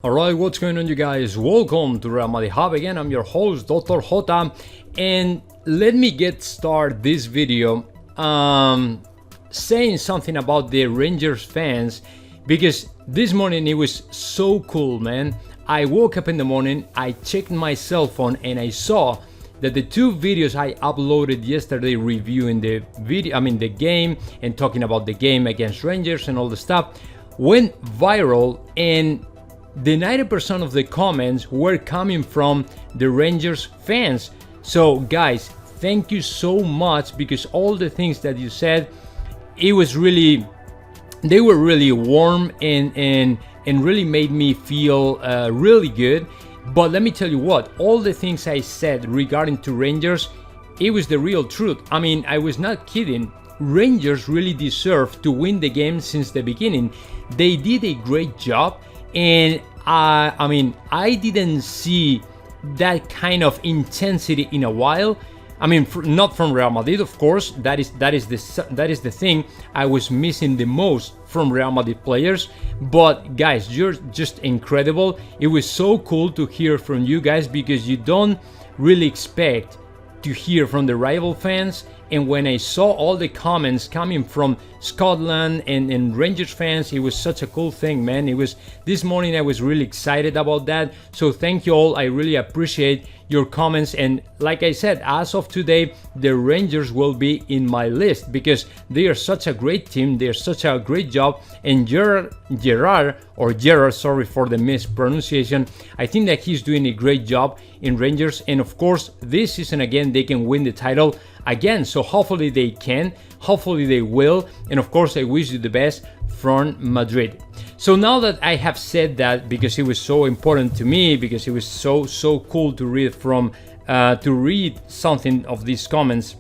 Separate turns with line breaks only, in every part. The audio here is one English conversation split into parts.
Alright, what's going on, you guys? Welcome to Real Madrid Hub again. I'm your host, Dr. J, and let me get started this video saying something about the Rangers fans, because this morning it was so cool, man. I woke up in the morning, I checked my cell phone, and I saw that the two videos I uploaded yesterday reviewing the game and talking about the game against Rangers and all the stuff went viral, and the 90% of the comments were coming from the Rangers fans. So guys, thank you so much, because all the things that you said, they were really warm and really made me feel really good. But let me tell you what, all the things I said regarding to Rangers, it was the real truth. I mean, I was not kidding. Rangers really deserve to win the game since the beginning. They did a great job, and I didn't see that kind of intensity in a while. I mean, not from Real Madrid, of course. That is the thing I was missing the most from Real Madrid players. But guys, you're just incredible. It was so cool to hear from you guys, because you don't really expect to hear from the rival fans. And when I saw all the comments coming from Scotland and Rangers fans, it was such a cool thing, man. It was this morning, I was really excited about that. So thank you all. I really appreciate your comments. And like I said, as of today, the Rangers will be in my list, because they are such a great team. They're such a great job. And Gerard, sorry for the mispronunciation, I think that he's doing a great job in Rangers. And of course, this season again, they can win the title again. So hopefully they can, hopefully they will. And of course, I wish you the best from Madrid. So now that I have said that, because it was so important to me, because it was so cool to read something of these comments,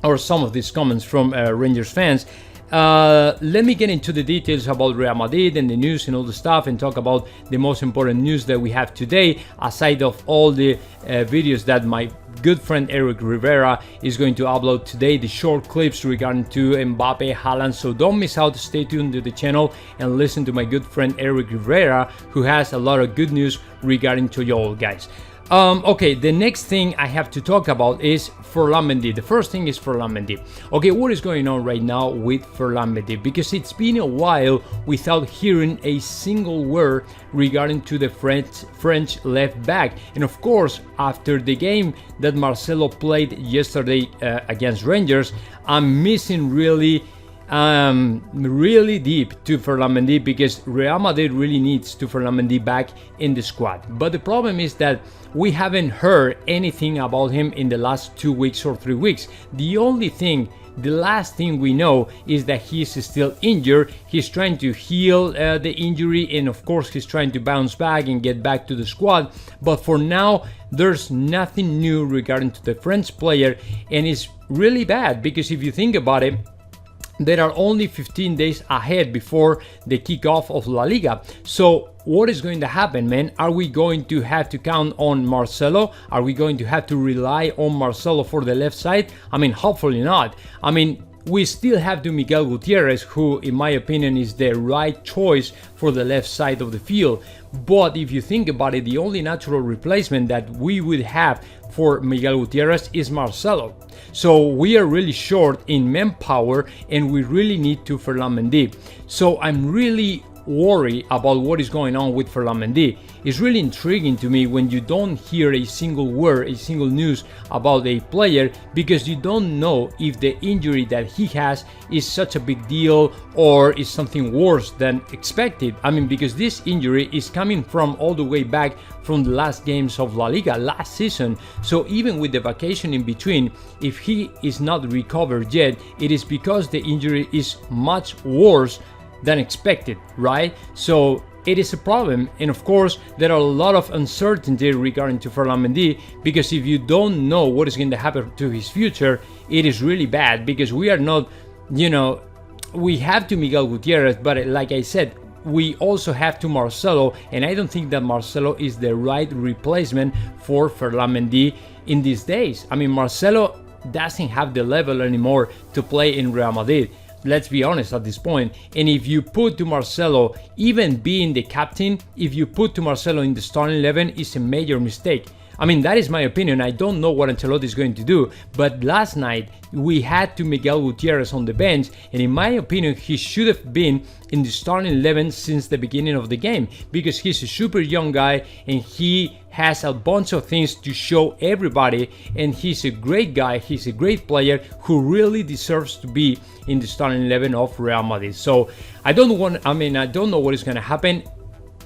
or some of these comments from Rangers fans, let me get into the details about Real Madrid and the news and all the stuff, and talk about the most important news that we have today, aside of all the videos that my good friend Eric Rivera is going to upload today, the short clips regarding to Mbappe, Haaland. So don't miss out, stay tuned to the channel and listen to my good friend Eric Rivera, who has a lot of good news regarding to you all, guys. Okay, the next thing I have to talk about is Ferland Mendy. The first thing is Ferland Mendy. Okay, what is going on right now with Ferland Mendy? Because it's been a while without hearing a single word regarding to the French left back. And of course, after the game that Marcelo played yesterday against Rangers, I'm missing really deep to Ferland Mendy, because Real Madrid really needs to Ferland Mendy back in the squad. But the problem is that we haven't heard anything about him in the last 2 weeks or 3 weeks. The last thing we know is that he's still injured. He's trying to heal the injury, and of course he's trying to bounce back and get back to the squad. But for now, there's nothing new regarding to the French player, and it's really bad, because if you think about it, there are only 15 days ahead before the kickoff of La Liga. So what is going to happen, man? Are we going to have to count on Marcelo? Are we going to have to rely on Marcelo for the left side? I mean, hopefully not. I mean, we still have to Miguel Gutierrez, who in my opinion is the right choice for the left side of the field. But if you think about it, the only natural replacement that we would have for Miguel Gutierrez is Marcelo. So we are really short in manpower, and we really need to Ferland Mendy. So I'm really worried about what is going on with Ferland Mendy. It's really intriguing to me when you don't hear a single word, a single news about a player, because you don't know if the injury that he has is such a big deal or is something worse than expected. I mean, because this injury is coming from all the way back from the last games of La Liga last season. So even with the vacation in between, if he is not recovered yet, it is because the injury is much worse than expected, right? So it is a problem. And of course, there are a lot of uncertainty regarding to Ferland Mendy, because if you don't know what is going to happen to his future, it is really bad, because we are not, we have to Miguel Gutierrez, but like I said, we also have to Marcelo, and I don't think that Marcelo is the right replacement for Ferland Mendy in these days. I mean, Marcelo doesn't have the level anymore to play in Real Madrid. Let's be honest at this point. And if you put to Marcelo, even being the captain, if you put to Marcelo in the starting 11, it's a major mistake. I mean, that is my opinion. I don't know what Ancelotti is going to do, but last night we had to Miguel Gutierrez on the bench, and in my opinion, he should have been in the starting 11 since the beginning of the game, because he's a super young guy and he has a bunch of things to show everybody, and he's a great guy, he's a great player who really deserves to be in the starting 11 of Real Madrid. So I don't know what is going to happen.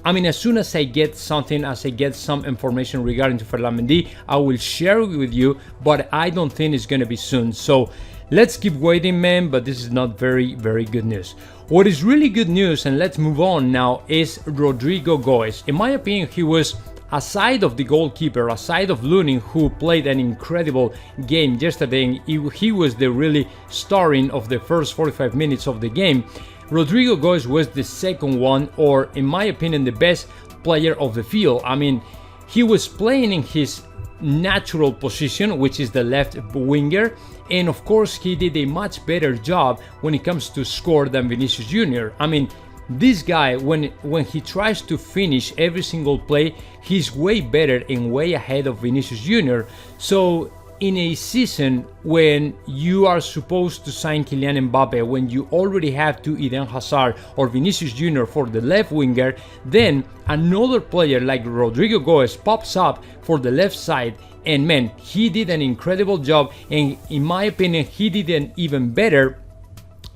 I mean, as soon as I get something, as I get some information regarding to Ferland Mendy, I will share it with you, but I don't think it's going to be soon. So let's keep waiting, man, but this is not very, very good news. What is really good news, and let's move on now, is Rodrygo Goes. In my opinion, he was, aside of the goalkeeper, aside of Lunin, who played an incredible game yesterday, and he was the really starring of the first 45 minutes of the game. Rodrygo Goes was the second one, or in my opinion, the best player of the field. I mean, he was playing in his natural position, which is the left winger, and of course he did a much better job when it comes to score than Vinicius Jr. I mean, this guy, when he tries to finish every single play, he's way better and way ahead of Vinicius Jr. So in a season when you are supposed to sign Kylian Mbappe, when you already have to Eden Hazard or Vinicius Jr. for the left winger, then another player like Rodrygo Goes pops up for the left side, and man, he did an incredible job, and in my opinion, he did an even better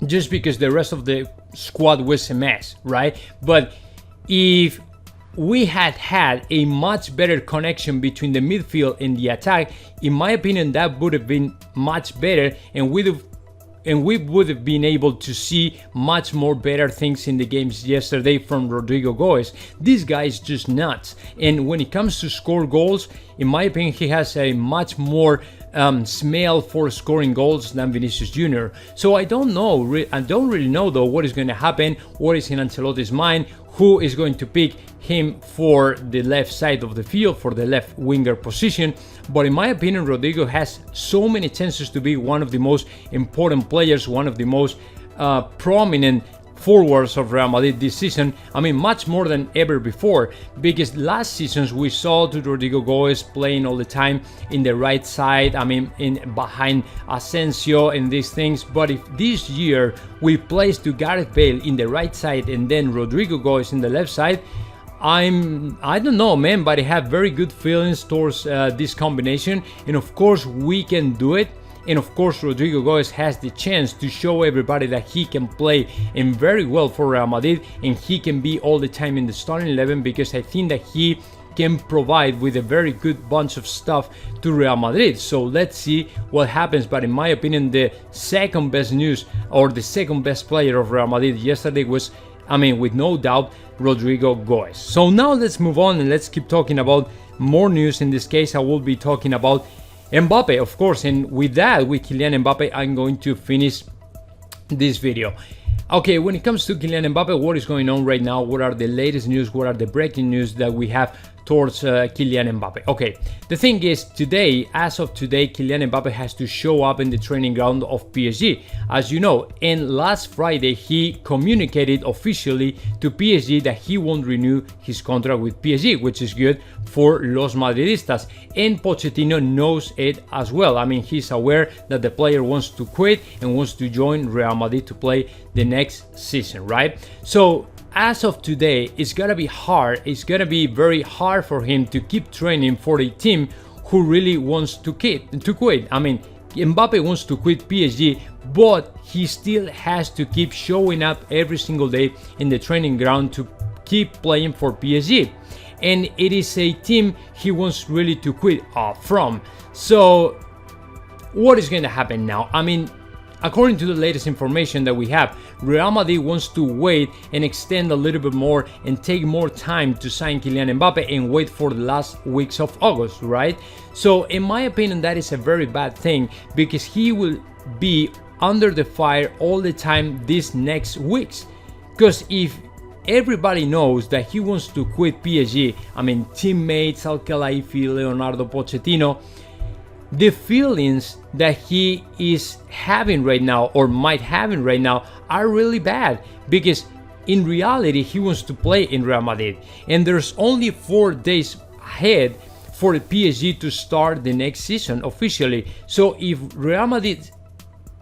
just because the rest of the squad was a mess, right? But if we had a much better connection between the midfield and the attack, in my opinion, that would have been much better, and we would have been able to see much more better things in the games yesterday from Rodrygo Goes. This guy is just nuts, and when it comes to score goals, in my opinion, he has a much more smell for scoring goals than Vinicius Jr. So I don't really know though what is going to happen, what is in Ancelotti's mind, who is going to pick him for the left side of the field, for the left winger position. But in my opinion, Rodrygo has so many chances to be one of the most important players, one of the most prominent forwards of Real Madrid this season. I mean, much more than ever before, because last seasons we saw Rodrygo Goes playing all the time in the right side, I mean, behind Asensio and these things. But if this year we place to Gareth Bale in the right side and then Rodrygo Goes in the left side, I don't know, man, but I have very good feelings towards this combination, and of course we can do it. And of course, Rodrygo Goes has the chance to show everybody that he can play and very well for Real Madrid, and he can be all the time in the starting 11, because I think that he can provide with a very good bunch of stuff to Real Madrid. So let's see what happens. But in my opinion, the second best news, or the second best player of Real Madrid yesterday was, I mean, with no doubt, Rodrygo Goes. So now let's move on and let's keep talking about more news. In this case, I will be talking about Mbappe, of course, and with that, with Kylian Mbappe, I'm going to finish this video. Okay, when it comes to Kylian Mbappe, what is going on right now? What are the latest news? What are the breaking news that we have towards Kylian Mbappe? Okay, the thing is, today, as of today, Kylian Mbappe has to show up in the training ground of PSG, as you know, and last Friday he communicated officially to PSG that he won't renew his contract with PSG, which is good for Los Madridistas, and Pochettino knows it as well. I mean, he's aware that the player wants to quit and wants to join Real Madrid to play the next season, right? So as of today, it's gonna be hard. It's gonna be very hard for him to keep training for a team who really wants to quit. I mean, Mbappe wants to quit PSG, but he still has to keep showing up every single day in the training ground to keep playing for PSG. And it is a team he wants really to quit from. So what is going to happen now? I mean, according to the latest information that we have, Real Madrid wants to wait and extend a little bit more and take more time to sign Kylian Mbappe and wait for the last weeks of August, right? So in my opinion, that is a very bad thing, because he will be under the fire all the time these next weeks. Because if everybody knows that he wants to quit PSG, I mean, teammates, Al Khelaifi, Leonardo Pochettino, the feelings that he is having right now or might having right now are really bad, because in reality he wants to play in Real Madrid, and there's only 4 days ahead for the PSG to start the next season officially. So if Real Madrid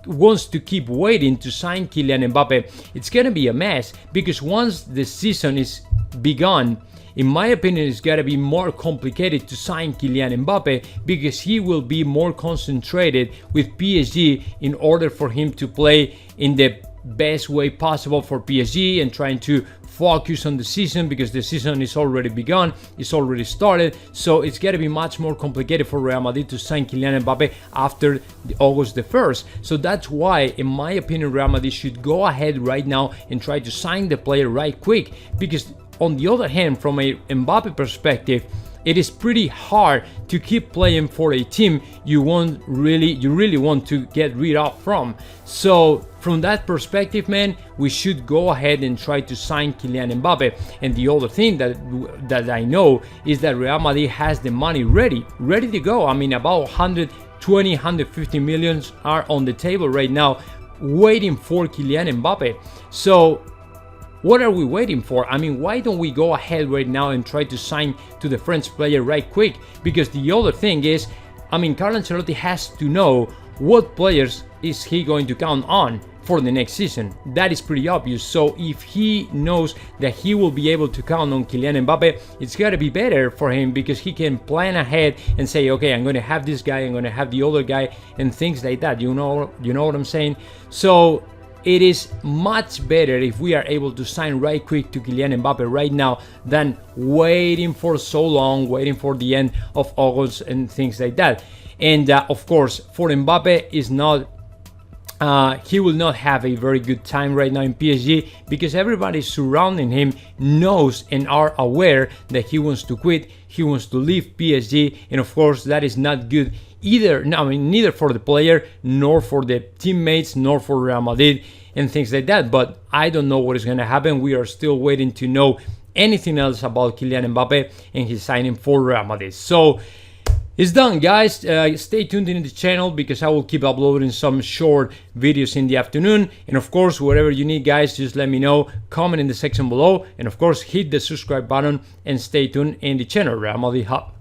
wants to keep waiting to sign Kylian Mbappe, it's gonna be a mess, because once the season is begun, in my opinion, it's gotta be more complicated to sign Kylian Mbappe, because he will be more concentrated with PSG in order for him to play in the best way possible for PSG and trying to focus on the season, because the season is already begun, it's already started. So it's got to be much more complicated for Real Madrid to sign Kylian Mbappe after August the 1st. So that's why, in my opinion, Real Madrid should go ahead right now and try to sign the player right quick, because on the other hand, from a Mbappe perspective, it is pretty hard to keep playing for a team you really want to get rid of from. So from that perspective, man, we should go ahead and try to sign Kylian Mbappe. And the other thing that I know is that Real Madrid has the money ready to go. I mean, about 120, 150 millions are on the table right now, waiting for Kylian Mbappe. So what are we waiting for? I mean, why don't we go ahead right now and try to sign to the French player right quick? Because the other thing is, I mean, Carlo Ancelotti has to know what players is he going to count on for the next season. That is pretty obvious. So if he knows that he will be able to count on Kylian Mbappe, it's got to be better for him, because he can plan ahead and say, okay, I'm going to have this guy, I'm going to have the other guy, and things like that. You know what I'm saying? So it is much better if we are able to sign right quick to Kylian Mbappe right now than waiting for so long, waiting for the end of August and things like that. And of course, for Mbappe, is not he will not have a very good time right now in PSG, because everybody surrounding him knows and are aware that he wants to quit, he wants to leave PSG, and of course that is not good either. I mean, neither for the player, nor for the teammates, nor for Real Madrid and things like that. But I don't know what is going to happen. We are still waiting to know anything else about Kylian Mbappe and his signing for Real Madrid. So it's done, guys. Stay tuned in the channel, because I will keep uploading some short videos in the afternoon. And of course, whatever you need, guys, just let me know. Comment in the section below. And of course, hit the subscribe button and stay tuned in the channel, Real Madrid Hub.